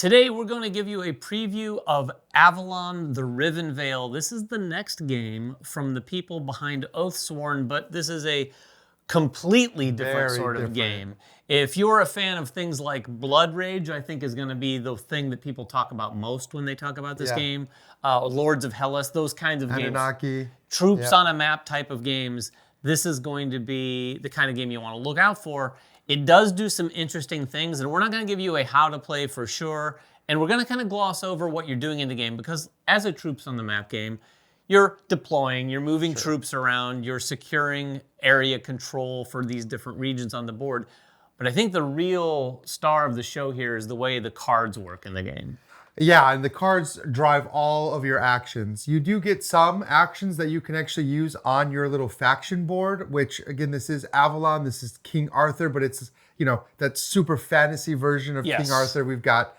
Today we're going to give you a preview of Avalon, the Riven Veil. This is the next game from the people behind Oathsworn, but this is a completely different game. If you're a fan of things like Blood Rage, I think is going to be the thing that people talk about most when they talk about this game. Lords of Hellas, those kinds of games. Troops on a map type of games. This is going to be the kind of game you want to look out for. It does do some interesting things, and we're not going to give you a how to play for sure, and we're going to kind of gloss over what you're doing in the game, because as a troops on the map game, you're deploying, you're moving troops around, you're securing area control for these different regions on the board. But I think the real star of the show here is the way the cards work in the game. Yeah, and the cards drive all of your actions. You do get some actions that you can actually use on your little faction board, which, again, this is Avalon, this is King Arthur, but it's, you know, that super fantasy version of King Arthur. We've got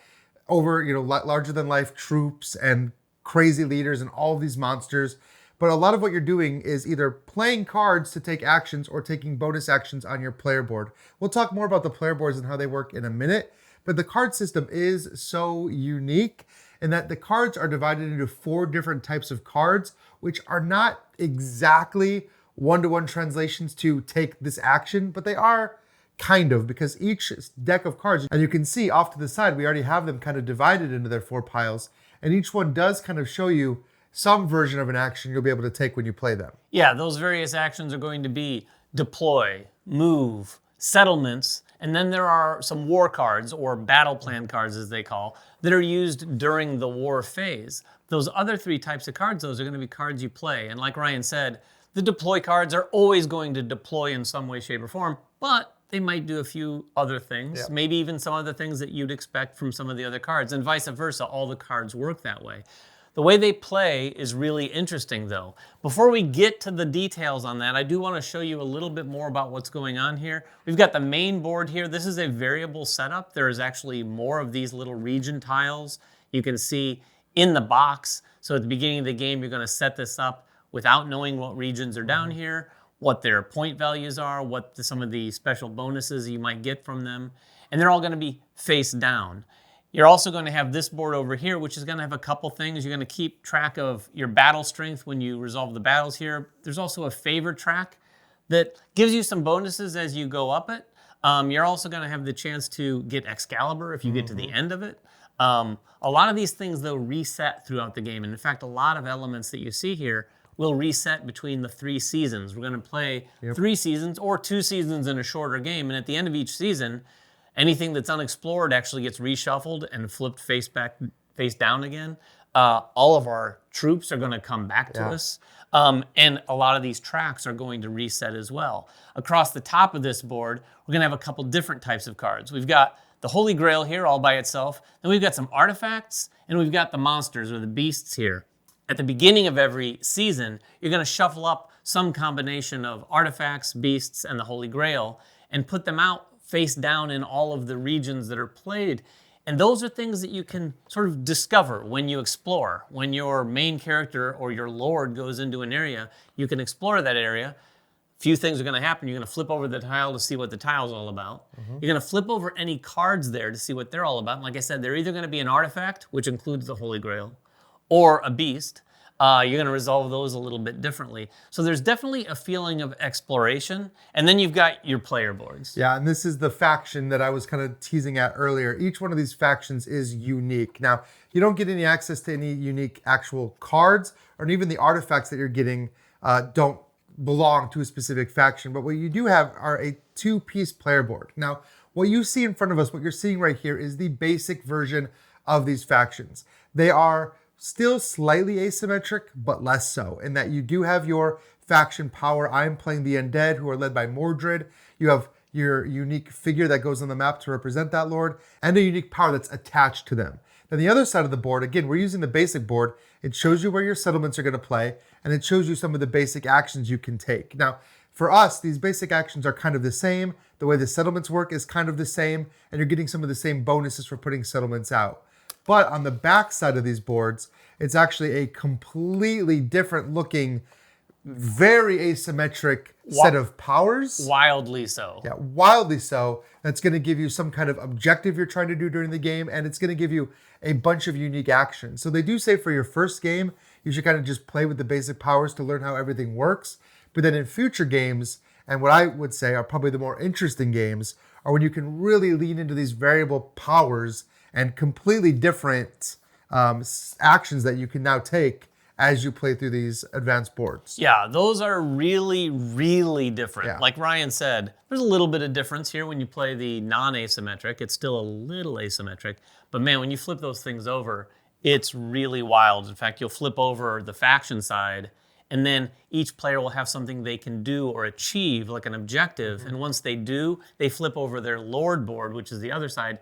larger than life troops and crazy leaders and all of these monsters. But a lot of what you're doing is either playing cards to take actions or taking bonus actions on your player board. We'll talk more about the player boards and how they work in a minute. But the card system is so unique in that the cards are divided into 4 different types of cards, which are not exactly one-to-one translations to take this action, but they are kind of, because each deck of cards, and you can see off to the side, we already have them kind of divided into their 4 piles, and each one does kind of show you some version of an action you'll be able to take when you play them. Yeah, those various actions are going to be deploy, move, settlements, and then there are some war cards, or battle plan cards as they call, that are used during the war phase. Those other 3 types of cards, those are going to be cards you play. And like Ryan said, the deploy cards are always going to deploy in some way, shape, or form, but they might do a few other things, maybe even some of the things that you'd expect from some of the other cards, and vice versa. All the cards work that way. The way they play is really interesting, though. Before we get to the details on that, I do want to show you a little bit more about what's going on here. We've got the main board here. This is a variable setup. There is actually more of these little region tiles you can see in the box. So at the beginning of the game, you're going to set this up without knowing what regions are down here, what their point values are, what some of the special bonuses you might get from them. And they're all going to be face down. You're also going to have this board over here, which is going to have a couple things. You're going to keep track of your battle strength when you resolve the battles here. There's also a favor track that gives you some bonuses as you go up it. You're also going to have the chance to get Excalibur if you get to the end of it. A lot of these things, they'll reset throughout the game. And in fact, a lot of elements that you see here will reset between the 3 seasons. We're going to play 3 seasons or 2 seasons in a shorter game. And at the end of each season, anything that's unexplored actually gets reshuffled and flipped face down again. All of our troops are going to come back to us. And a lot of these tracks are going to reset as well. Across the top of this board, we're going to have a couple different types of cards. We've got the Holy Grail here all by itself. Then we've got some artifacts, and we've got the monsters or the beasts here. At the beginning of every season, you're going to shuffle up some combination of artifacts, beasts, and the Holy Grail and put them out face down in all of the regions that are played. And those are things that you can sort of discover when you explore. When your main character or your lord goes into an area, you can explore that area. A few things are going to happen. You're going to flip over the tile to see what the tile's all about. You're going to flip over any cards there to see what they're all about. And like I said, they're either going to be an artifact, which includes the Holy Grail, or a beast. You're going to resolve those a little bit differently. So there's definitely a feeling of exploration. And then you've got your player boards. Yeah, and this is the faction that I was kind of teasing at earlier. Each one of these factions is unique. Now, you don't get any access to any unique actual cards, or even the artifacts that you're getting don't belong to a specific faction. But what you do have are a 2-piece player board. Now, what you see in front of us, what you're seeing right here, is the basic version of these factions. They are still slightly asymmetric, but less so, in that you do have your faction power. I'm playing the Undead, who are led by Mordred. You have your unique figure that goes on the map to represent that lord, and a unique power that's attached to them. Then the other side of the board, again, we're using the basic board. It shows you where your settlements are going to play, and it shows you some of the basic actions you can take. Now, for us, these basic actions are kind of the same. The way the settlements work is kind of the same, and you're getting some of the same bonuses for putting settlements out. But on the back side of these boards, it's actually a completely different looking very asymmetric set of powers. Wildly so. Yeah, wildly so. That's going to give you some kind of objective you're trying to do during the game, and it's going to give you a bunch of unique actions. So they do say for your first game, you should kind of just play with the basic powers to learn how everything works. But then in future games, and what I would say are probably the more interesting games, are when you can really lean into these variable powers and completely different actions that you can now take as you play through these advanced boards. Yeah, those are really, really different. Yeah. Like Ryan said, there's a little bit of difference here when you play the non-asymmetric. It's still a little asymmetric. But man, when you flip those things over, it's really wild. In fact, you'll flip over the faction side, and then each player will have something they can do or achieve, like an objective. And once they do, they flip over their Lord board, which is the other side,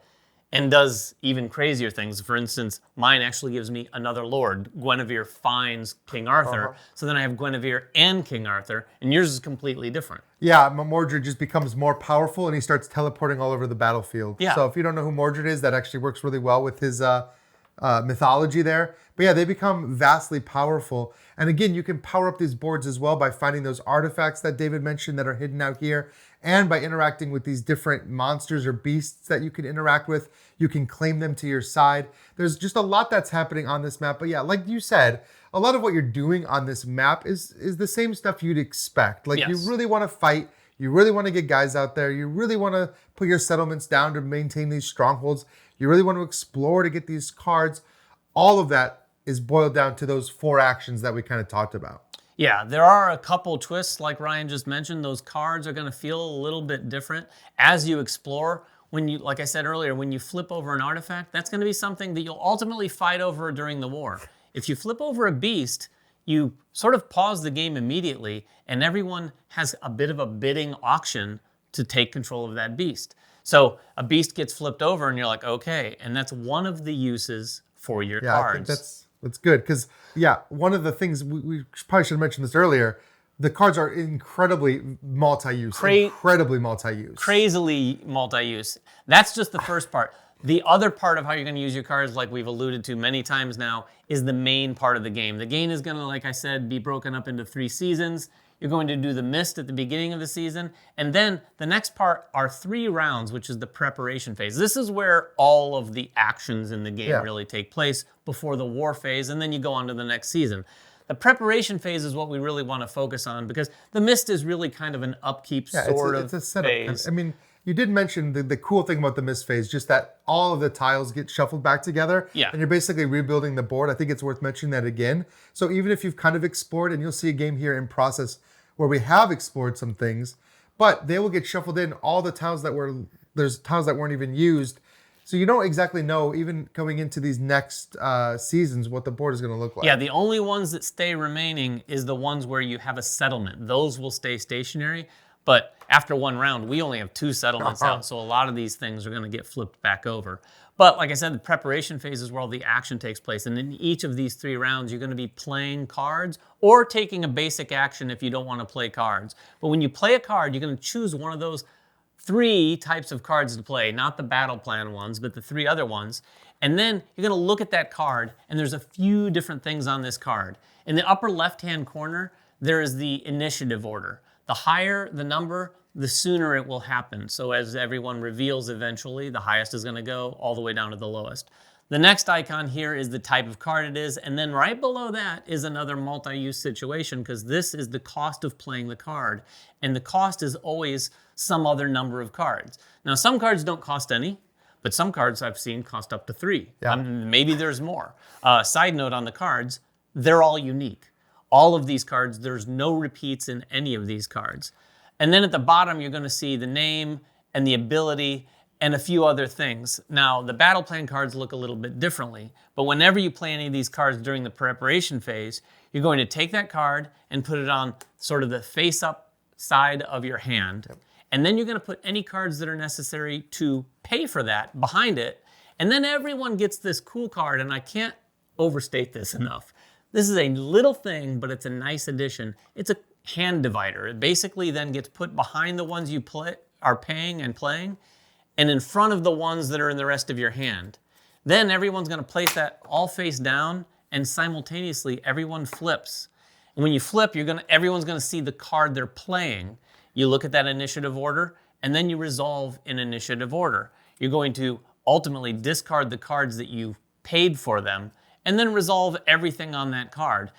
and does even crazier things. For instance, mine actually gives me another Lord. Guinevere finds King Arthur. So then I have Guinevere and King Arthur, and yours is completely different. Yeah, Mordred just becomes more powerful and he starts teleporting all over the battlefield. Yeah. So if you don't know who Mordred is, that actually works really well with his mythology there. But yeah, they become vastly powerful. And again, you can power up these boards as well by finding those artifacts that David mentioned that are hidden out here. And by interacting with these different monsters or beasts that you can interact with, you can claim them to your side. There's just a lot that's happening on this map. But yeah, like you said, a lot of what you're doing on this map is the same stuff you'd expect. Like you really want to fight. You really want to get guys out there. You really want to put your settlements down to maintain these strongholds. You really want to explore to get these cards. All of that is boiled down to those 4 actions that we kind of talked about. Yeah, there are a couple twists, like Ryan just mentioned. Those cards are going to feel a little bit different as you explore. When you, like I said earlier, when you flip over an artifact, that's going to be something that you'll ultimately fight over during the war. If you flip over a beast, you sort of pause the game immediately, and everyone has a bit of a bidding auction to take control of that beast. So a beast gets flipped over, and you're like, okay, and that's one of the uses for your cards. I think that's good because, yeah, one of the things we probably should have mentioned this earlier. The cards are incredibly multi-use. Incredibly multi-use. Crazily multi-use. That's just the first part. The other part of how you're going to use your cards, like we've alluded to many times now, is the main part of the game. The game is going to, like I said, be broken up into 3 seasons. You're going to do the mist at the beginning of the season. And then the next part are 3 rounds, which is the preparation phase. This is where all of the actions in the game really take place before the war phase, and then you go on to the next season. The preparation phase is what we really want to focus on because the mist is really kind of an upkeep sort of it's a setup phase. I mean, you did mention the cool thing about the mist phase, just that all of the tiles get shuffled back together. Yeah. And you're basically rebuilding the board. I think it's worth mentioning that again. So even if you've kind of explored, and you'll see a game here in process where we have explored some things, but they will get shuffled in all the tiles there's tiles that weren't even used. So you don't exactly know, even going into these next seasons, what the board is going to look like. Yeah, the only ones that stay remaining is the ones where you have a settlement. Those will stay stationary, but after 1 round, we only have 2 settlements out, so a lot of these things are going to get flipped back over. But like I said, the preparation phase is where all the action takes place, and in each of these 3 rounds, you're going to be playing cards or taking a basic action if you don't want to play cards. But when you play a card, you're going to choose one of those 3 types of cards to play, not the battle plan ones, but the 3 other ones. And then you're going to look at that card, and there's a few different things on this card. In the upper left-hand corner, there is the initiative order. The higher the number, the sooner it will happen. So as everyone reveals eventually, the highest is going to go all the way down to the lowest. The next icon here is the type of card it is, and then right below that is another multi-use situation because this is the cost of playing the card. And the cost is always some other number of cards. Now, some cards don't cost any, but some cards I've seen cost up to 3. Yeah. Maybe there's more. Side note on the cards, they're all unique. All of these cards, there's no repeats in any of these cards. And then at the bottom, you're going to see the name and the ability and a few other things. Now, the battle plan cards look a little bit differently, but whenever you play any of these cards during the preparation phase, you're going to take that card and put it on sort of the face-up side of your hand. Yep. And then you're going to put any cards that are necessary to pay for that behind it. And then everyone gets this cool card, and I can't overstate this enough. This is a little thing, but it's a nice addition. It's a hand divider. It basically then gets put behind the ones you are paying and playing, and in front of the ones that are in the rest of your hand. Then everyone's going to place that all face down, and simultaneously everyone flips. And when you flip, everyone's gonna see the card they're playing. You look at that initiative order, and then you resolve in initiative order. You're going to ultimately discard the cards that you paid for them, and then resolve everything on that card.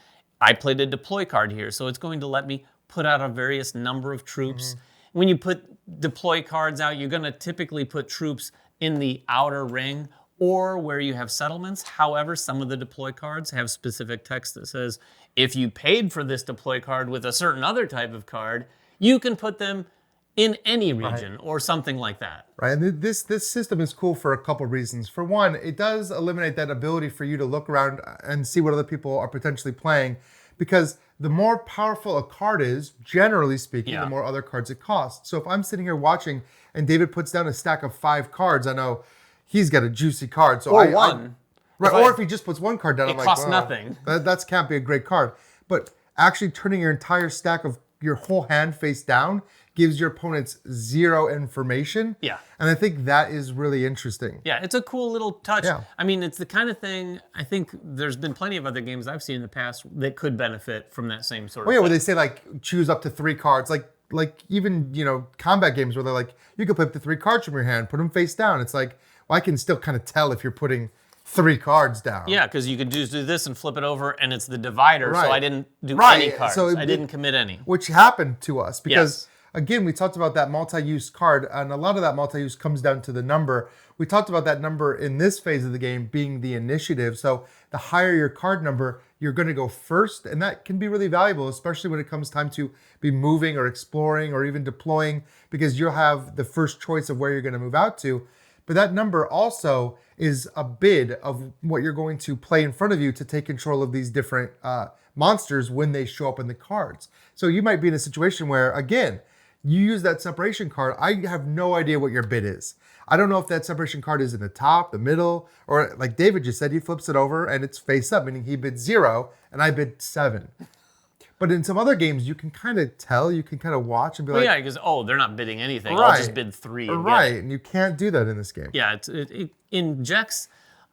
I played a deploy card here, so it's going to let me put out a various number of troops. When you put deploy cards out, you're gonna typically put troops in the outer ring or where you have settlements. However, some of the deploy cards have specific text that says, if you paid for this deploy card with a certain other type of card, you can put them in any region or something like that. Right, and this system is cool for a couple reasons. For one, it does eliminate that ability for you to look around and see what other people are potentially playing, because the more powerful a card is, generally speaking, the more other cards it costs. So if I'm sitting here watching and David puts down a stack of 5 cards, I know he's got a juicy card. So Or one. Or if he just puts 1 card down, I'm like, costs nothing. That can't be a great card. But actually turning your entire stack of your whole hand face down gives your opponents 0 information. Yeah. And I think that is really interesting. Yeah, it's a cool little touch. Yeah. I mean, it's the kind of thing, I think there's been plenty of other games I've seen in the past that could benefit from that same sort of Well, yeah, thing. where they say like choose up to 3 cards, like even, you know, combat games where they're like, you can play up to 3 cards from your hand, put them face down. It's like, well, I can still kind of tell if you're putting 3 cards down. Yeah, because you could just do this and flip it over, and it's the divider, so Right. I didn't do Right, any cards. so I didn't commit any. Which happened to us because, Yes. again, we talked about that multi-use card, and a lot of that multi-use comes down to the number. We talked about that number in this phase of the game being the initiative. So the higher your card number, you're going to go first, and that can be really valuable, especially when it comes time to be moving or exploring or even deploying, because you'll have the first choice of where you're going to move out to. But that number also is a bid of what you're going to play in front of you to take control of these different monsters when they show up in the cards. So you might be in a situation where, again, you use that separation card. I have no idea what your bid is. I don't know if that separation card is in the top, the middle, or like David just said, he flips it over and it's face up, meaning he bid 0 and I bid 7. But in some other games, you can kind of tell, you can kind of watch and be like, Yeah, because, they're not bidding anything. Right. I'll just bid 3. And get right, it. and you can't do that in this game. Yeah, it injects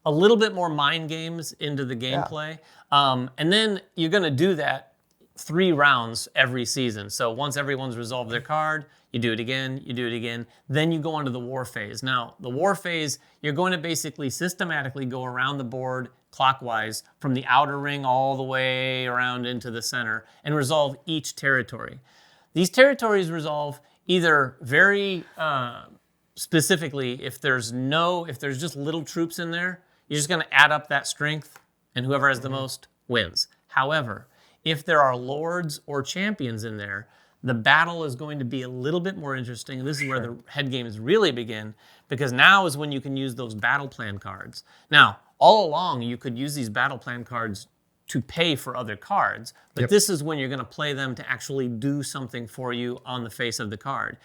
a little bit more mind games into the gameplay. And then you're going to do that 3 rounds every season. So once everyone's resolved their card, you do it again, you do it again. Then you go on to the war phase. Now, the war phase, you're going to basically systematically go around the board clockwise from the outer ring all the way around into the center and resolve each territory. These territories resolve either very specifically, if there's just little troops in there, you're just going to add up that strength, and whoever has the most wins. However, if there are lords or champions in there, the battle is going to be a little bit more interesting. This is where the head games really begin, because now is when you can use those battle plan cards. Now, all along, you could use these battle plan cards to pay for other cards, but this is when you're going to play them to actually do something for you on the face of the card.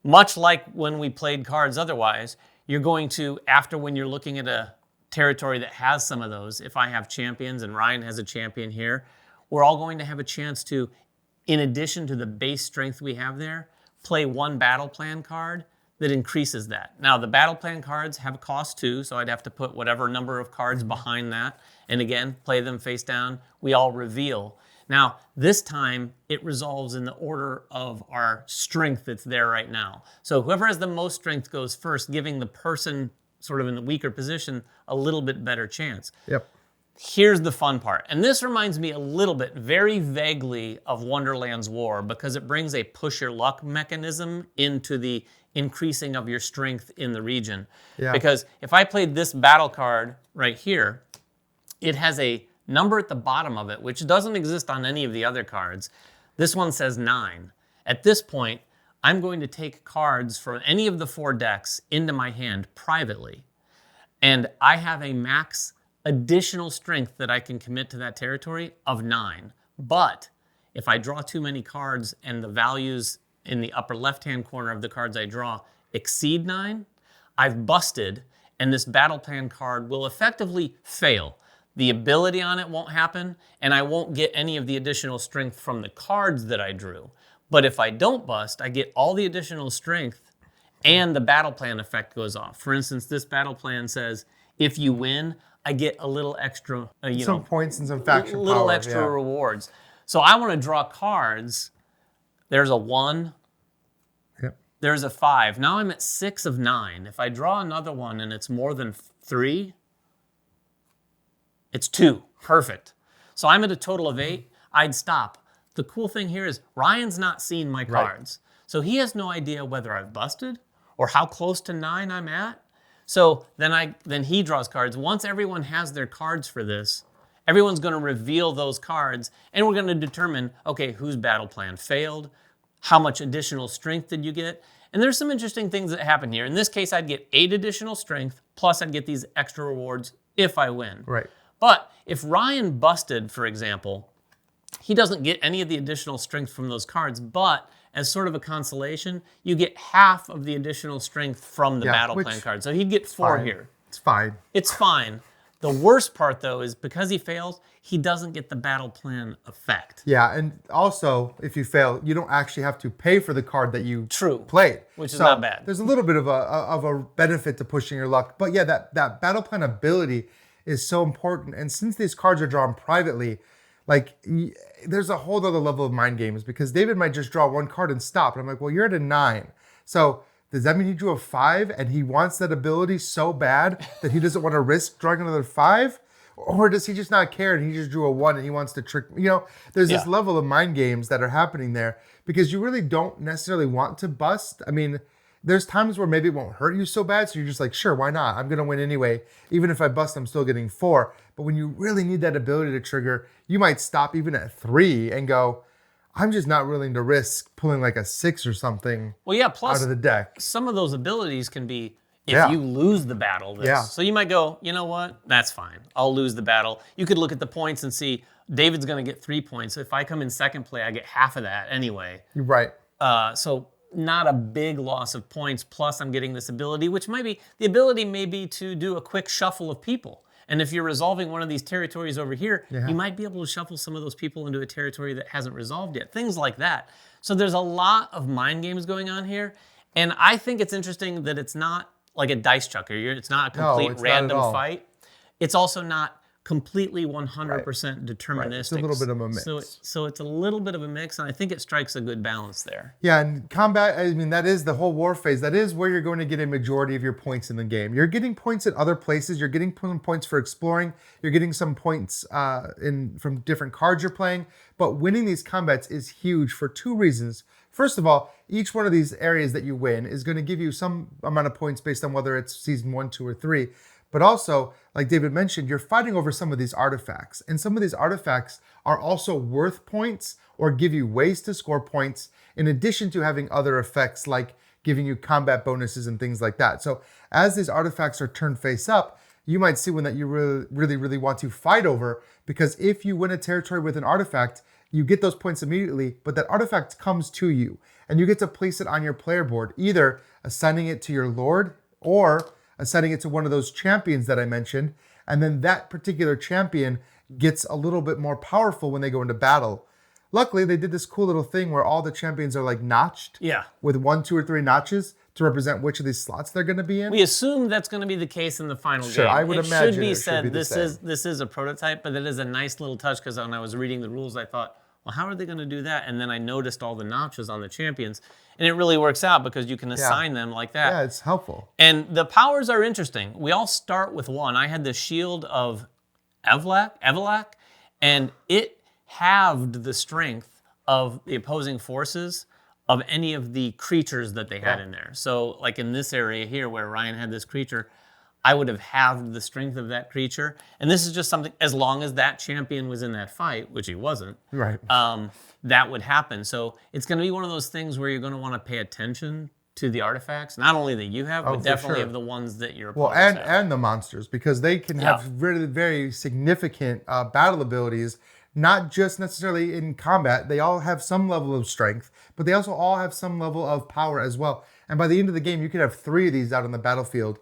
Much like when we played cards otherwise, you're going to, after when you're looking at a territory that has some of those, if I have champions and Ryan has a champion here, we're all going to have a chance to, in addition to the base strength we have there, play 1 battle plan card that increases that. Now, the battle plan cards have a cost too, so I'd have to put whatever number of cards behind that, and again, play them face down. We all reveal. Now, this time, it resolves in the order of our strength that's there right now. So whoever has the most strength goes first, giving the person sort of in the weaker position a little bit better chance. Yep. Here's the fun part. And this reminds me a little bit, very vaguely, of Wonderland's War, because it brings a push your luck mechanism into the increasing of your strength in the region. Yeah. Because if I played this battle card right here, it has a number at the bottom of it, which doesn't exist on any of the other cards. This one says 9. At this point, I'm going to take cards from any of the 4 decks into my hand privately. And I have a max additional strength that I can commit to that territory of 9. But if I draw too many cards and the values in the upper left-hand corner of the cards I draw exceed 9, I've busted, and this battle plan card will effectively fail. The ability on it won't happen, and I won't get any of the additional strength from the cards that I drew. But if I don't bust, I get all the additional strength, and the battle plan effect goes off. For instance, this battle plan says, if you win, I get a little extra, Some points and some faction little power, extra rewards. So I want to draw cards. There's a 1. Yep. There's a 5. Now I'm at 6 of 9. If I draw another one and it's more than 3, it's 2. Perfect. So I'm at a total of 8. I'd stop. The cool thing here is Ryan's not seen my cards. So he has no idea whether I've busted or how close to 9 I'm at. So then he draws cards. Once everyone has their cards for this, everyone's going to reveal those cards, and we're going to determine, okay, whose battle plan failed, how much additional strength did you get, and there's some interesting things that happen here. In this case, I'd get 8 additional strength, plus I'd get these extra rewards if I win. Right. But if Ryan busted, for example, he doesn't get any of the additional strength from those cards, but as sort of a consolation, you get half of the additional strength from the battle plan card. So he'd get 4 here. It's fine. It's fine. The worst part, though, is because he fails, he doesn't get the battle plan effect. Yeah, and also, if you fail, you don't actually have to pay for the card that you played. Which is not bad. There's a little bit of a benefit to pushing your luck. But yeah, that battle plan ability is so important. And since these cards are drawn privately, like, there's a whole other level of mind games, because David might just draw one card and stop. And I'm like, well, you're at a 9. So does that mean he drew a 5 and he wants that ability so bad that he doesn't want to risk drawing another 5? Or does he just not care and he just drew a 1 and he wants to trick me? You know, there's this level of mind games that are happening there, because you really don't necessarily want to bust. I mean, there's times where maybe it won't hurt you so bad, so you're just like, sure, why not? I'm going to win anyway. Even if I bust, I'm still getting 4. But when you really need that ability to trigger, you might stop even at 3 and go, I'm just not willing to risk pulling like a 6 or something plus out of the deck. Some of those abilities can be if you lose the battle. So you might go, you know what? That's fine. I'll lose the battle. You could look at the points and see David's going to get 3 points. So if I come in second play, I get half of that anyway. You're right. So not a big loss of points. Plus I'm getting this ability, which might be, the ability may be to do a quick shuffle of people. And if you're resolving one of these territories over here, you might be able to shuffle some of those people into a territory that hasn't resolved yet. Things like that. So there's a lot of mind games going on here. And I think it's interesting that it's not like a dice chucker. It's not a complete random fight. It's also not completely 100% deterministic. Right. It's a little bit of a mix. So it's a little bit of a mix, and I think it strikes a good balance there. Yeah, and combat, I mean, that is the whole war phase. That is where you're going to get a majority of your points in the game. You're getting points at other places. You're getting points for exploring. You're getting some points from different cards you're playing. But winning these combats is huge for 2 reasons. First of all, each one of these areas that you win is going to give you some amount of points based on whether it's season 1, 2, or 3. But also, like David mentioned, you're fighting over some of these artifacts. And some of these artifacts are also worth points or give you ways to score points, in addition to having other effects like giving you combat bonuses and things like that. So as these artifacts are turned face up, you might see one that you really want to fight over, because if you win a territory with an artifact, you get those points immediately, but that artifact comes to you and you get to place it on your player board, either assigning it to your lord or assigning it to one of those champions that I mentioned. And then that particular champion gets a little bit more powerful when they go into battle. Luckily, they did this cool little thing where all the champions are like notched with 1, 2, or 3 notches to represent which of these slots they're going to be in. We assume that's going to be the case in the final game. Sure, I would imagine should be said this is a prototype, but it is a nice little touch, because when I was reading the rules, I thought, well, how are they going to do that? And then I noticed all the notches on the champions, and it really works out because you can assign them like that. Yeah, it's helpful. And the powers are interesting. We all start with 1. I had the shield of Avalon, and it halved the strength of the opposing forces of any of the creatures that they had in there. So like in this area here where Ryan had this creature, I would have halved the strength of that creature. And this is just something, as long as that champion was in that fight, which he wasn't, that would happen. So it's going to be one of those things where you're going to want to pay attention to the artifacts, not only that you have, but definitely of the ones that your opponents have. And the monsters, because they can have really very significant battle abilities, not just necessarily in combat. They all have some level of strength, but they also all have some level of power as well. And by the end of the game, you could have 3 of these out on the battlefield,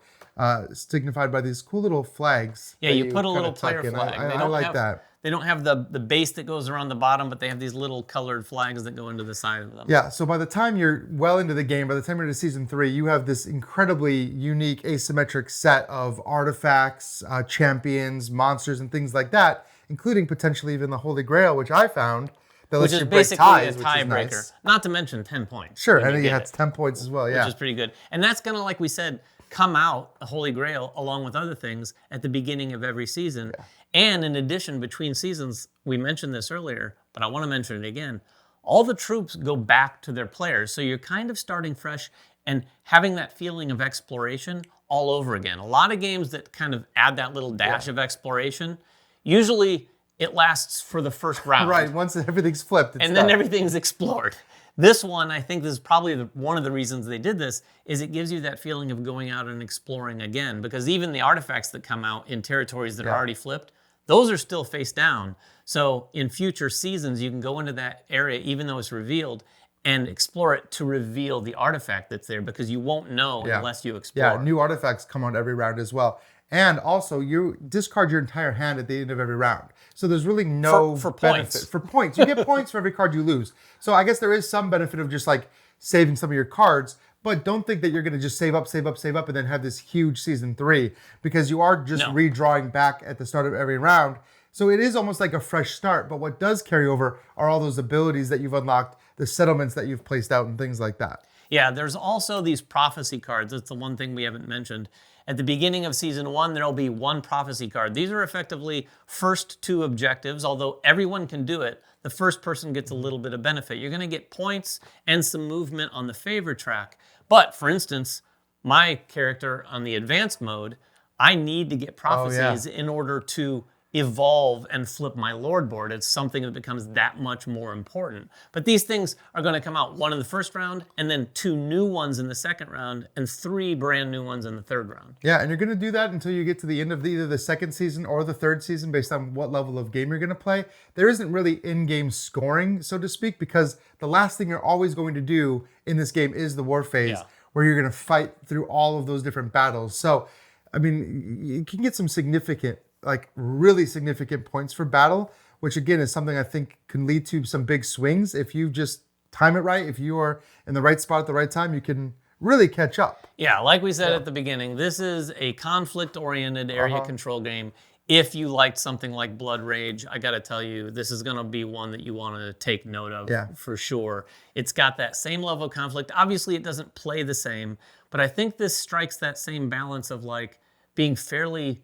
signified by these cool little flags. Yeah, you put a little player flag. I like that. They don't have the base that goes around the bottom, but they have these little colored flags that go into the side of them. Yeah, so by the time you're well into the game, by the time you're into season 3, you have this incredibly unique asymmetric set of artifacts, champions, monsters, and things like that, including potentially even the Holy Grail, which I found that which lets is you break basically ties, a which is tiebreaker. nice. Not to mention 10 points. Sure, when and you yeah, get it's 10 points as well. Yeah, which is pretty good. And that's going to, like we said, come out, a Holy Grail, along with other things at the beginning of every season. Yeah. And in addition, between seasons, we mentioned this earlier, but I want to mention it again, all the troops go back to their players. So you're kind of starting fresh and having that feeling of exploration all over again. A lot of games that kind of add that little dash of exploration, usually it lasts for the first round. Right, once everything's flipped, it's and done. then everything's explored. This one, I think this is probably one of the reasons they did this, is it gives you that feeling of going out and exploring again, because even the artifacts that come out in territories that are already flipped, those are still face down. So in future seasons, you can go into that area, even though it's revealed, and explore it to reveal the artifact that's there, because you won't know unless you explore. Yeah, new artifacts come out every round as well. And also, you discard your entire hand at the end of every round. So there's really no for benefit. points. For points. You get points for every card you lose. So I guess there is some benefit of just like saving some of your cards, but don't think that you're going to just save up, and then have this huge season 3, because you are just redrawing back at the start of every round. So it is almost like a fresh start, but what does carry over are all those abilities that you've unlocked, the settlements that you've placed out, and things like that. Yeah, there's also these prophecy cards. That's the one thing we haven't mentioned. At the beginning of season 1, there'll be one prophecy card. These are effectively first 2 objectives, although everyone can do it. The first person gets a little bit of benefit. You're going to get points and some movement on the favor track. But for instance, my character on the advanced mode, I need to get prophecies in order to evolve and flip my Lord board. It's something that becomes that much more important. But these things are going to come out, 1 in the first round, and then 2 new ones in the second round, and 3 brand new ones in the third round. Yeah, and you're going to do that until you get to the end of either the second season or the third season, based on what level of game you're going to play. There isn't really in-game scoring, so to speak, because the last thing you're always going to do in this game is the war phase, where you're going to fight through all of those different battles. So, I mean, you can get some significant, like really significant points for battle, which again is something I think can lead to some big swings. If you just time it right, if you are in the right spot at the right time, you can really catch up. Yeah, like we said at the beginning, this is a conflict-oriented area control game. If you liked something like Blood Rage, I got to tell you, this is going to be one that you want to take note of for sure. It's got that same level of conflict. Obviously, it doesn't play the same, but I think this strikes that same balance of like being fairly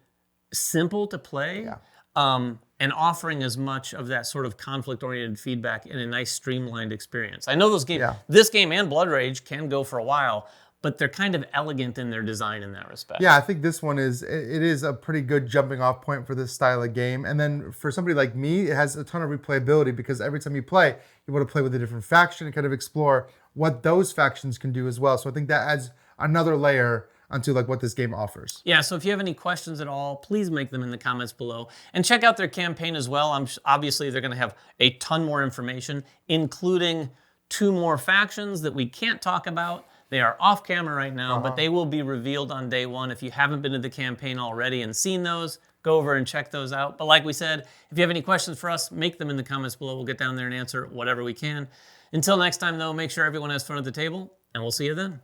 simple to play and offering as much of that sort of conflict-oriented feedback in a nice streamlined experience. I know those games, this game and Blood Rage can go for a while, but they're kind of elegant in their design in that respect. Yeah, I think this one it is a pretty good jumping off point for this style of game. And then for somebody like me, it has a ton of replayability, because every time you play, you want to play with a different faction and kind of explore what those factions can do as well. So I think that adds another layer onto like what this game offers. Yeah, so if you have any questions at all, please make them in the comments below. And check out their campaign as well. Obviously, they're going to have a ton more information, including 2 more factions that we can't talk about. They are off camera right now, but they will be revealed on day 1. If you haven't been to the campaign already and seen those, go over and check those out. But like we said, if you have any questions for us, make them in the comments below. We'll get down there and answer whatever we can. Until next time, though, make sure everyone has fun at the table, and we'll see you then.